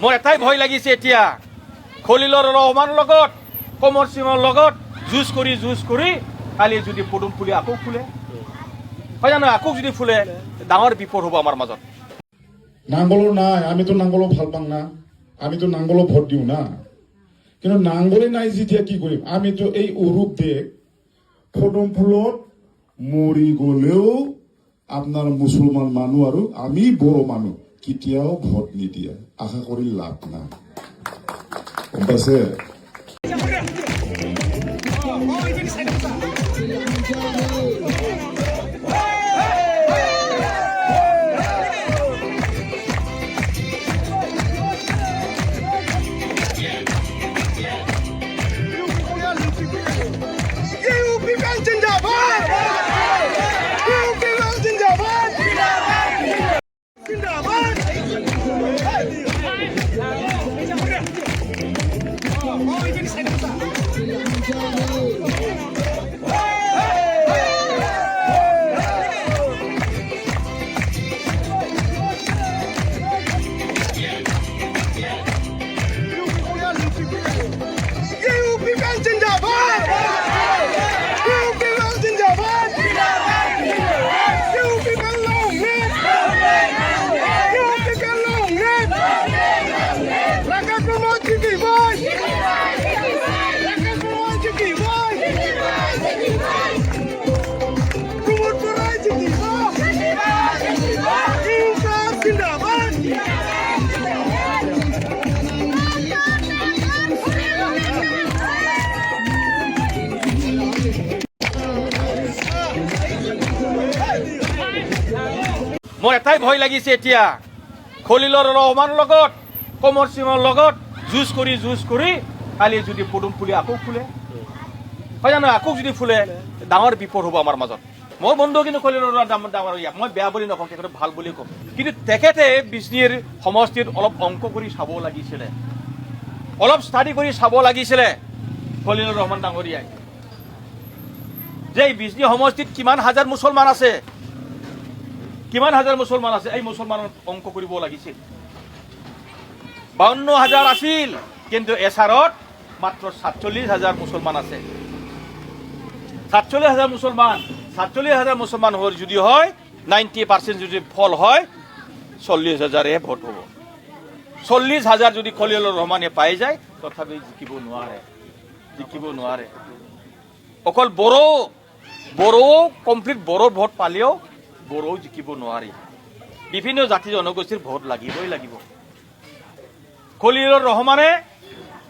মোৰ এটাই ভয় লাগিছে এতিয়া খলিলুৰ ৰহমানৰ লগত কমৰ সিঙৰ লগত যুঁজ কৰি কালি যদি পদুম ফুলি আকৌ ফুলে হয় জানো আকৌ যদি ফুলে ডাঙৰ বিপদ হ'ব আমাৰ মাজত নাঙ্গলো নাই আমিতো নাঙ্গলো ভাল পাং না আমিতো নাঙ্গলো ভোট দিও না কিন্তু নাঙ্গলে নাই যেতিয়া কি কৰিম আমিতো এই অৰূপ দেশ পদুম ফুলত মৰি গলেও আপনার মুসলমান মানুষ আর আমি বড় মানুষ কেতিয়াও ভোট নিদিয়ে আশা করি লাভ নাই গম পাইছে মোৰ এটাই ভয় লাগিছে এতিয়া খলিলুৰ ৰহমানৰ লগত কমৰ সিঙৰ লগত যুঁজ কৰি কালি যদি পদুম ফুলি আকৌ ফুলে হয় জানো আকৌ যদি ফুলে ডাঙৰ বিপদ হ'ব আমাৰ মাজত মোৰ বন্ধু কিন্তু খলিলুৰ ডাঙৰ মই বেয়া বুলি নকওঁ তেখেতে ভাল বুলি কওঁ কিন্তু তেখেতে বিজনীৰ সমষ্টিত অলপ অংক কৰি চাব লাগিছিলে অলপ ষ্টাডি কৰি চাব লাগিছিলে খলিলুৰ ৰহমান ডাঙৰীয়াই যে বিজনী সমষ্টিত কিমান হাজাৰ মুছলমান আছে এই মুছলমানৰ অংক কৰিব লাগিছিল 52,000 আছিল কিন্তু এছাৰত মাত্ৰ 47,000 মুছলমান আছে 47,000 মুছলমান হল যদি হয় 90% যদি ফল হয় 40,000 ভোট হ'ব 40,000 যদি খলিলুৰ ৰহমানে পাই যায় তথাপি জিকিব নোৱাৰে অকল বড়ো কমপ্লিট বড়ো ভোট পালেও বড়ো জিকিব নোৱাৰি বিভিন্ন জাতি জনগোষ্ঠীৰ ভোট লাগিব খলিলুৰ ৰহমানে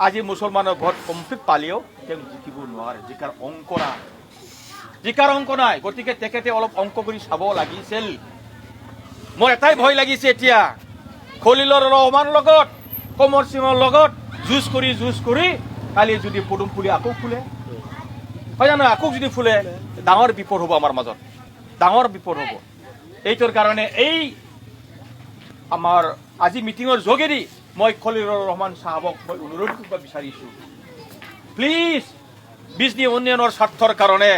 আজি মুছলমানৰ ভোট কমপ্লিট পালেও তেওঁ জিকিব নোৱাৰে জিকাৰ অংক নাই গতিকে তেখেতে অলপ অংক কৰি চাব লাগিছিল মোৰ এটাই ভয় লাগিছে এতিয়া খলিলুৰ ৰহমানৰ লগত কমৰ সিঙৰ লগত যুঁজ কৰি কালি যদি পদুম ফুলি আকৌ ফুলে হয় জানো আকৌ যদি ফুলে ডাঙৰ বিপদ হ'ব আমাৰ মাজত এইটোৰ কাৰণে এই আমাৰ আজি মিটিঙৰ যোগেদি মই খলিলুৰ ৰহমান সাহেবক মই অনুৰোধ কৰিব বিচাৰিছো প্লিজ বিজনী উন্নয়নৰ স্বাৰ্থৰ কাৰণে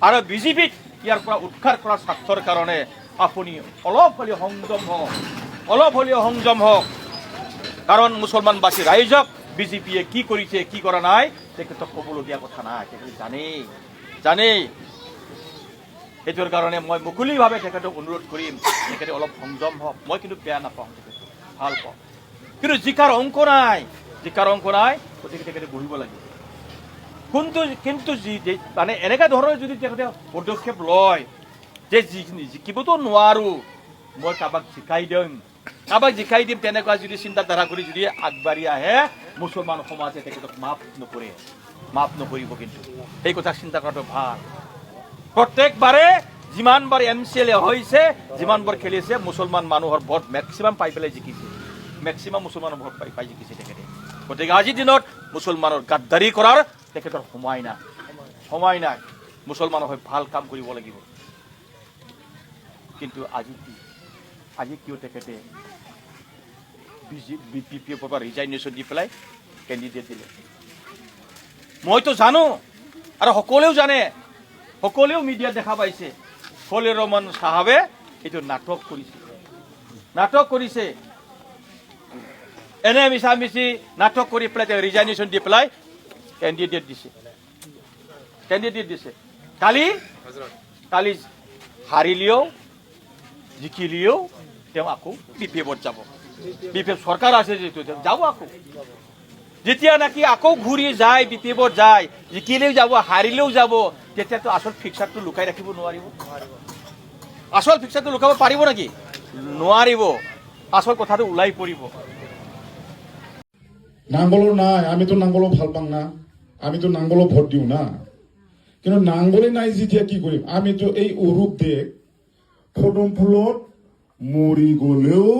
আৰু বিজেপিক ইয়াৰ পৰা উৎখাত কৰাৰ স্বাৰ্থৰ কাৰণে আপুনি অলপ হ'লেও সংযম হওক কাৰণ মুছলমানবাসী ৰাইজক বিজেপিয়ে কি কৰিছে কি কৰা নাই তেখেতক ক'বলগীয়া কথা নাই তেখেতে জানেই এইটোৰ কাৰণে মই মুকলিভাৱে তেখেতক অনুৰোধ কৰিম তেখেতে অলপ সংযম হওক মই কিন্তু বেয়া নাপাওঁ ভাল পাওঁ কিন্তু জিকাৰ অংক নাই গতিকে তেখেতে বহিব লাগিব কিন্তু মানে এনেকুৱা ধৰণৰ যদি তেখেতে পদক্ষেপ লয় যে জিকিবতো নোৱাৰো মই কাৰোবাক জিকাই দিম তেনেকুৱা যদি চিন্তাধাৰা কৰি যদি আগবাঢ়ি আহে মুছলমান সমাজে তেখেতক মাফ নকৰিব কিন্তু সেই কথা চিন্তা কৰাটো ভাল প্ৰত্যেকবাৰে যিমানবাৰ MCLA হৈছে যিমানবাৰ খেলিছে মুছলমান মানুহৰ ভোট মেক্সিমাম পাই পেলাই জিকিছে মুছলমানৰ ভোট পাই জিকিছে তেখেতে গতিকে আজিৰ দিনত মুছলমানৰ গাদ্দাৰী কৰাৰ তেখেতৰ সময় নাই মুছলমানৰ হৈ ভাল কাম কৰিব লাগিব কিন্তু আজি কিয় তেখেতে BPPৰ পৰা ৰিজাইনেশ্যন দি পেলাই কেণ্ডিডেট দিলে মইতো জানো আৰু সকলোৱেও মিডিয়াত দেখা পাইছে খলিলুৰ ৰহমান সাহেবে এইটো নাটক কৰিছে নাটক কৰিছে এনে মিছা মিছি নাটক কৰি পেলাই তেওঁ ৰিজাইনেশ্যন দি পেলাই কেণ্ডিডেট দিছে কালি হাৰিলেও জিকিলেও তেওঁ আকৌ BPF-ত যাব BPF চৰকাৰ আছে যিটো যাব আকৌ যেতিয়া নাকি আকৌ ঘূৰি যায় BPF-ত যায় জিকিলেও যাব হাৰিলেও যাব তেতিয়াতো আচল ফিক্সাৰটো লুকাই ৰাখিব নোৱাৰিব আসল ফিক্সাৰটো লুকাব পাৰিব নেকি নোৱাৰিব আসল কথাটো ওলাই পৰিব নাঙ্গলৰ নাই আমিতো নাঙ্গলক ভাল পাওঁ না আমিতো নাঙ্গলক ভোট দিওঁ না কিন্তু নাঙ্গলে নাই যেতিয়া কি কৰিম আমিতো এই অৰূপ দেশ ফদম ফুলত মৰি গলেও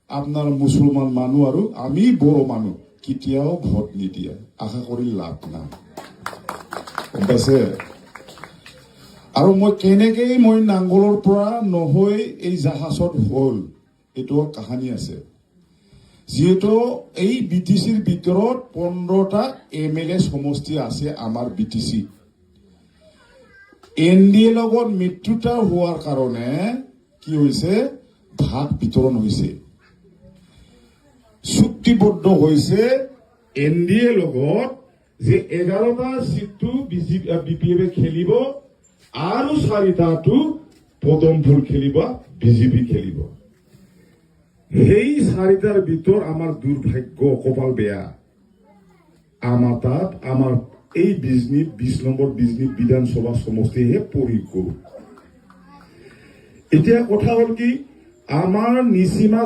আপোনাৰ মুছলমান মানুহ আৰু আমি বড়ো মানুহ কেতিয়াও ভোট নিদিয়ে আশা কৰি লাভ নাই গম পাইছে আৰু মই কেনেকৈ মই নাঙ্গলৰ পৰা নহৈ এই জাহাজত হ'ল এইটো কাহানী আছে যিহেতু এই BTCৰ ভিতৰত 15টা MLA সমষ্টি আছে আমাৰ BTC NDA লগত মৃত্যুতা হোৱাৰ কাৰণে কি হৈছে ভাগ বিতৰণ হৈছে চুক্তিবদ্ধ হৈছে NDA লগত যে 11টা সিটটো BPF খেলিব আৰু 4টাটো পদম ফুল খেলিব BJP খেলিব সেই 4টাৰ ভিতৰত আমাৰ দুৰ্ভাগ্য কপাল বেয়া আমাৰ তাত আমাৰ এই 20 নম্বৰ বিধানসভা সমষ্টিহে পৰি গ'ল এতিয়া কথা হ'ল কি আমাৰ নিচিমা